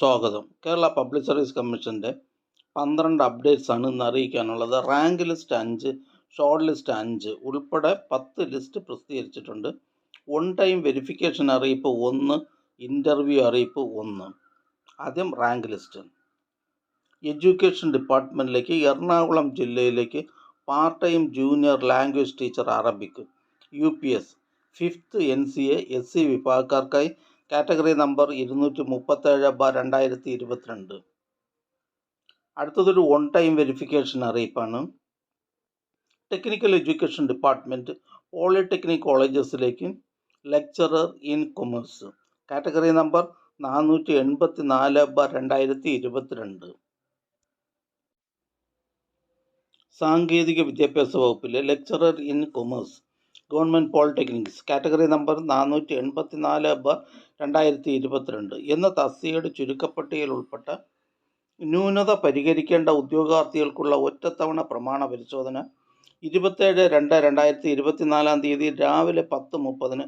സ്വാഗതം. Kerala public service കമ്മീഷൻ്റെ 12 അപ്ഡേറ്റ്സാണ് ഇന്ന് അറിയിക്കാനുള്ളത്. റാങ്ക് ലിസ്റ്റ് 5, ഷോർട്ട് ലിസ്റ്റ് 5 ഉൾപ്പെടെ 10 ലിസ്റ്റ് പ്രസിദ്ധീകരിച്ചിട്ടുണ്ട്. ഓൺ ടൈം വെരിഫിക്കേഷൻ അറിയിപ്പ് 1, ഇൻ്റർവ്യൂ അറിയിപ്പ് 1. ആദ്യം റാങ്ക് ലിസ്റ്റ്. എഡ്യൂക്കേഷൻ ഡിപ്പാർട്ട്മെൻറ്റിലേക്ക് എറണാകുളം ജില്ലയിലേക്ക് part time junior language teacher Arabic UPS 5th NCA SC വിഭാഗക്കാർക്കായി കാറ്റഗറി നമ്പർ 237/2022. അടുത്തതൊരു ഓൺ ടൈം വെരിഫിക്കേഷൻ അറിയിപ്പാണ്. ടെക്നിക്കൽ എഡ്യൂക്കേഷൻ ഡിപ്പാർട്ട്മെൻറ്റ് പോളിടെക്നിക് കോളേജസിലേക്ക് lecturer in commerce category number 484/2022. സാങ്കേതിക വിദ്യാഭ്യാസ വകുപ്പിലെ lecturer in commerce government polytechnics category number 484/2022 എന്ന തസ്തികയുടെ ചുരുക്കപ്പട്ടികയിൽ ഉൾപ്പെട്ട ന്യൂനത പരിഹരിക്കേണ്ട ഉദ്യോഗാർത്ഥികൾക്കുള്ള ഒറ്റത്തവണ പ്രമാണ പരിശോധന 27/2/2024 രാവിലെ 10:30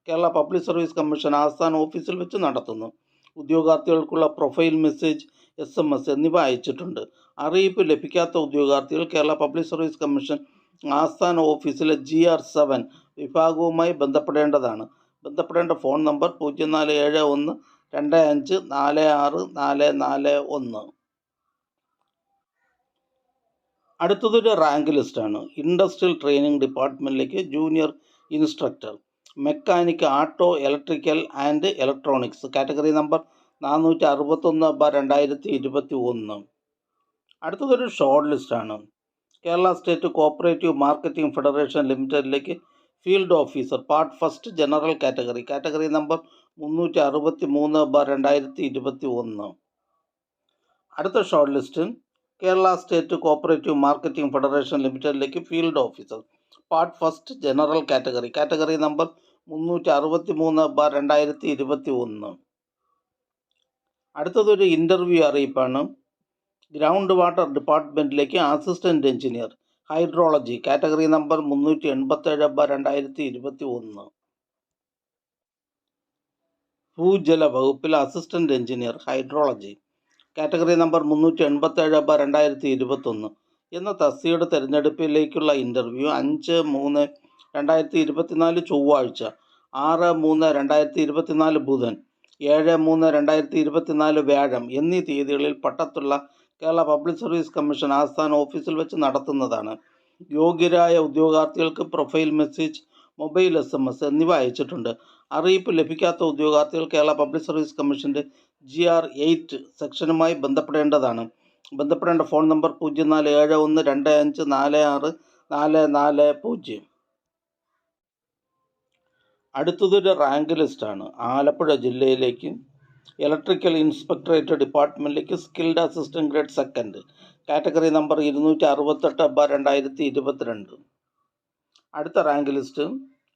കേരള പബ്ലിക് സർവീസ് കമ്മീഷൻ ആസ്ഥാന ഓഫീസിൽ വെച്ച് നടത്തുന്നു. ഉദ്യോഗാർത്ഥികൾക്കുള്ള പ്രൊഫൈൽ മെസ്സേജ്, SMS എന്നിവ അയച്ചിട്ടുണ്ട്. അറിയിപ്പ് ലഭിക്കാത്ത ഉദ്യോഗാർത്ഥികൾ കേരള പബ്ലിക് സർവീസ് കമ്മീഷൻ ആസ്ഥാന ഓഫീസിലെ GR7 വിഭാഗവുമായി ബന്ധപ്പെടേണ്ടതാണ്. ബന്ധപ്പെടേണ്ട ഫോൺ നമ്പർ 047125464441. അടുത്തതൊരു റാങ്ക് ലിസ്റ്റാണ്. ഇൻഡസ്ട്രിയൽ ട്രെയിനിങ് ഡിപ്പാർട്ട്മെൻറ്റിലേക്ക് junior instructor mechanic auto electrical and electronics category number 461/2021. അടുത്തതൊരു ഷോർട്ട് ലിസ്റ്റാണ്. Kerala state cooperative marketing federation ലിമിറ്റഡിലേക്ക് field officer part first general category number 363/2021. അടുത്ത short list Kerala state cooperative marketing federation ലിമിറ്റഡിലേക്ക് field officer part first general category number 363/2021. അടുത്തതൊരു interview അറിയിപ്പാണ്. Ground water ഡിപ്പാർട്ട്മെൻറ്റിലേക്ക് assistant engineer hydrology category number 387/2021. ഭൂജല വകുപ്പിൽ assistant engineer hydrology category number 387/2021 എന്ന തസ്തികയുടെ തിരഞ്ഞെടുപ്പിലേക്കുള്ള interview 5/3/2024 ചൊവ്വാഴ്ച, 6/3/2024 ബുധൻ, 7/3/2024 വ്യാഴം എന്നീ തീയതികളിൽ പട്ടത്തുള്ള കേരള പബ്ലിക് സർവീസ് കമ്മീഷൻ ആസ്ഥാന ഓഫീസിൽ വെച്ച് നടത്തുന്നതാണ്. യോഗ്യരായ ഉദ്യോഗാർത്ഥികൾക്ക് പ്രൊഫൈൽ മെസ്സേജ്, മൊബൈൽ SMS എന്നിവ അയച്ചിട്ടുണ്ട്. അറിയിപ്പ് ലഭിക്കാത്ത ഉദ്യോഗാർത്ഥികൾ കേരള പബ്ലിക് സർവീസ് കമ്മീഷൻ്റെ GR8 സെക്ഷനുമായി ബന്ധപ്പെടേണ്ടതാണ്. ബന്ധപ്പെടേണ്ട ഫോൺ നമ്പർ 047125464440. അടുത്തതൊരു റാങ്ക് ലിസ്റ്റാണ്. ആലപ്പുഴ ജില്ലയിലേക്ക് ഇലക്ട്രിക്കൽ ഇൻസ്പെക്ടറേറ്റ് ഡിപ്പാർട്ട്മെൻറ്റിലേക്ക് skilled assistant grade second category number 268/2022. അടുത്ത റാങ്ക് ലിസ്റ്റ്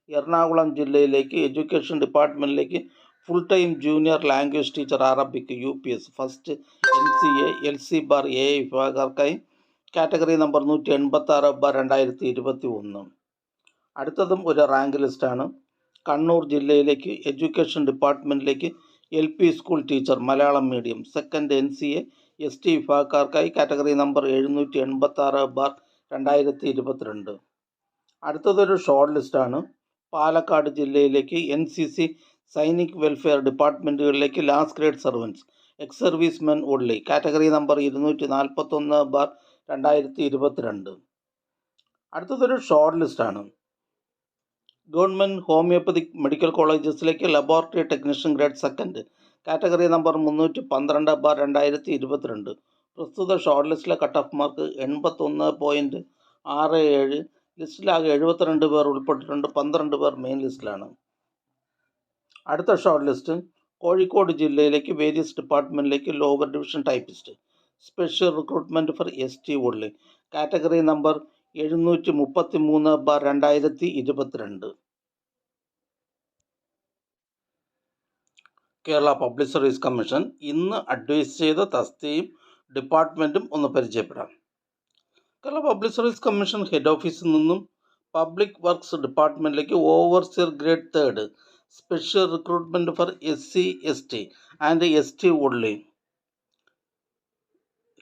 എറണാകുളം ജില്ലയിലേക്ക് എഡ്യൂക്കേഷൻ ഡിപ്പാർട്ട്മെൻറ്റിലേക്ക് full time junior language teacher Arabic UPS first NCA LC/AA വിഭാഗക്കാർക്കായി കാറ്റഗറി നമ്പർ 186/2021. അടുത്തതും ഒരു റാങ്ക് ലിസ്റ്റാണ്. കണ്ണൂർ ജില്ലയിലേക്ക് എഡ്യൂക്കേഷൻ ഡിപ്പാർട്ട്മെൻറ്റിലേക്ക് LP school teacher Malayalam medium second NCA ST വിഭാഗക്കാർക്കായി കാറ്റഗറി നമ്പർ 786/2022. അടുത്തതൊരു ഷോർട്ട് ലിസ്റ്റാണ്. പാലക്കാട് ജില്ലയിലേക്ക് NCC സൈനിക് വെൽഫെയർ ഡിപ്പാർട്ട്മെൻറ്റുകളിലേക്ക് last grade servants ex service men only category number 241/2022. അടുത്തതൊരു ഷോർട്ട് ലിസ്റ്റാണ്. ഗവൺമെൻറ് ഹോമിയോപ്പതിക് മെഡിക്കൽ കോളേജസിലേക്ക് laboratory technician grade second category number 312/2022. പ്രസ്തുത short ലിസ്റ്റിലെ കട്ട് ഓഫ് മാർക്ക് 81.67. ലിസ്റ്റിലാകെ 72 പേർ ഉൾപ്പെട്ടിട്ടുണ്ട്. 12 പേർ മെയിൻ ലിസ്റ്റിലാണ്. അടുത്ത ഷോർട്ട് ലിസ്റ്റ് കോഴിക്കോട് ജില്ലയിലേക്ക് വേരിയസ് ഡിപ്പാർട്ട്മെൻറ്റിലേക്ക് lower division typist special recruitment for ST only category number 733/2022. Kerala public service commission ഇന്ന് അഡ്വൈസ് ചെയ്ത തസ്തികയും ഡിപ്പാർട്ട്മെൻറ്റും ഒന്ന് പരിചയപ്പെടാം. Kerala public service commission head ഓഫീസിൽ നിന്നും പബ്ലിക് വർക്ക്സ് ഡിപ്പാർട്ട്മെൻറ്റിലേക്ക് overseer grade 3 special recruitment for SC ST and ST only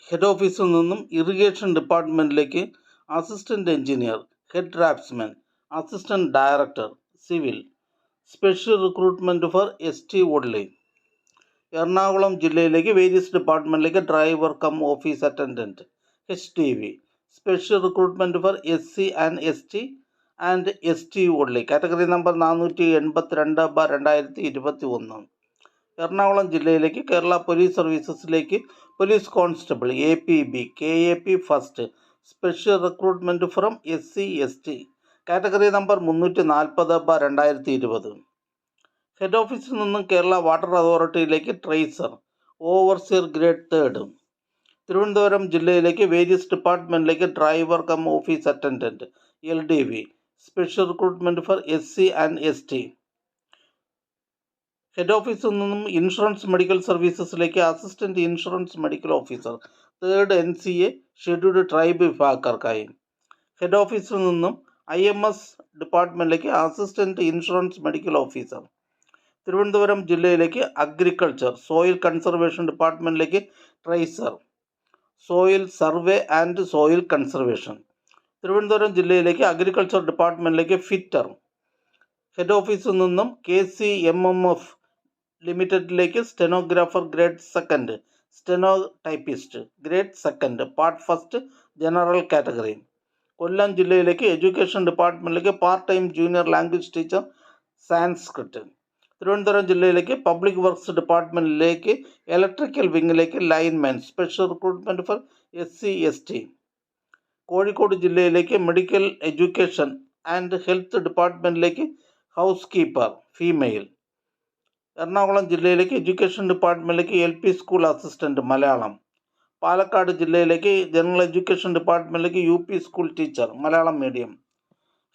head ഓഫീസിൽ നിന്നും ഇറിഗേഷൻ ഡിപ്പാർട്ട്മെൻറ്റിലേക്ക് assistant engineer, head draftsman, assistant director, civil. Special recruitment for ST only. Ernakulam ജില്ലയിലേക്ക് വേരിയസ് ഡിപ്പാർട്ട്മെൻറ്റിലേക്ക് driver cum office attendant, HTV. Special recruitment for SC and ST and ST only. Category number 482/2021. Ernakulam ജില്ലയിലേക്ക് Kerala police സർവീസസിലേക്ക് police constable, APB, KAP first. Special recruitment from SC ST. Category number 340/2020. Head ഓഫീസിൽ നിന്നും Kerala water അതോറിറ്റിയിലേക്ക് tracer, overseer grade 3. Thiruvananthapuram ജില്ലയിലേക്ക് various ഡിപ്പാർട്ട്മെൻറ്റിലേക്ക് driver cum office attendant, LDV. Special recruitment for SC and ST. Head ഓഫീസിൽ നിന്നും insurance medical സർവീസസിലേക്ക് assistant insurance medical officer, 3rd NCA scheduled tribe വിഭാഗക്കാർക്കായി. Head ഓഫീസിൽ നിന്നും IMS ഡിപ്പാർട്ട്മെൻറ്റിലേക്ക് assistant insurance medical officer. Thiruvananthapuram ജില്ലയിലേക്ക് അഗ്രികൾച്ചർ സോയിൽ കൺസർവേഷൻ ഡിപ്പാർട്ട്മെൻറ്റിലേക്ക് tracer, soil survey and soil conservation. Thiruvananthapuram ജില്ലയിലേക്ക് അഗ്രികൾച്ചർ ഡിപ്പാർട്ട്മെൻറ്റിലേക്ക് ഫിറ്റർ. ഹെഡ് ഓഫീസിൽ നിന്നും KCMMF ലിമിറ്റഡിലേക്ക് stenographer grade 2, steno typist grade 2, part first, general category. Kollam ജില്ലയിലേക്ക് എഡ്യൂക്കേഷൻ ഡിപ്പാർട്ട്മെൻറ്റിലേക്ക് part time junior language teacher, Sanskrit. Thiruvananthapuram ജില്ലയിലേക്ക് പബ്ലിക് വർക്ക്സ് ഡിപ്പാർട്ട്മെൻറ്റിലേക്ക് ഇലക്ട്രിക്കൽ വിങ്ങിലേക്ക് lineman, special recruitment for SC ST. Kozhikode ജില്ലയിലേക്ക് മെഡിക്കൽ എഡ്യൂക്കേഷൻ ആൻഡ് ഹെൽത്ത് ഡിപ്പാർട്ട്മെൻറ്റിലേക്ക് ഹൗസ് കീപ്പർ, ഫീമെയിൽ. എറണാകുളം ജില്ലയിലേക്ക് education ഡിപ്പാർട്ട്മെൻറ്റിലേക്ക് LP school assistant, Malayalam. Palakkad ജില്ലയിലേക്ക് ജനറൽ എഡ്യൂക്കേഷൻ ഡിപ്പാർട്ട്മെൻറ്റിലേക്ക് UP school teacher, Malayalam medium.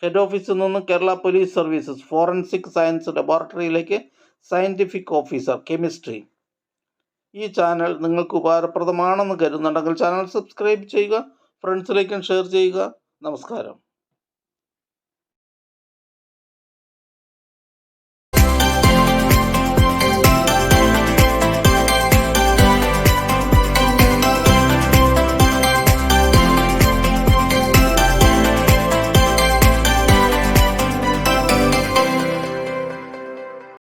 Head ഓഫീസിൽ നിന്ന് Kerala police services forensic science ലബോറട്ടറിയിലേക്ക് സയൻറ്റിഫിക് ഓഫീസർ, കെമിസ്ട്രി. ഈ ചാനൽ നിങ്ങൾക്ക് ഉപകാരപ്രദമാണെന്ന് കരുതുന്നുണ്ടെങ്കിൽ ചാനൽ സബ്സ്ക്രൈബ് ചെയ്യുക, ഫ്രണ്ട്സിലേക്കും ഷെയർ ചെയ്യുക. നമസ്കാരം.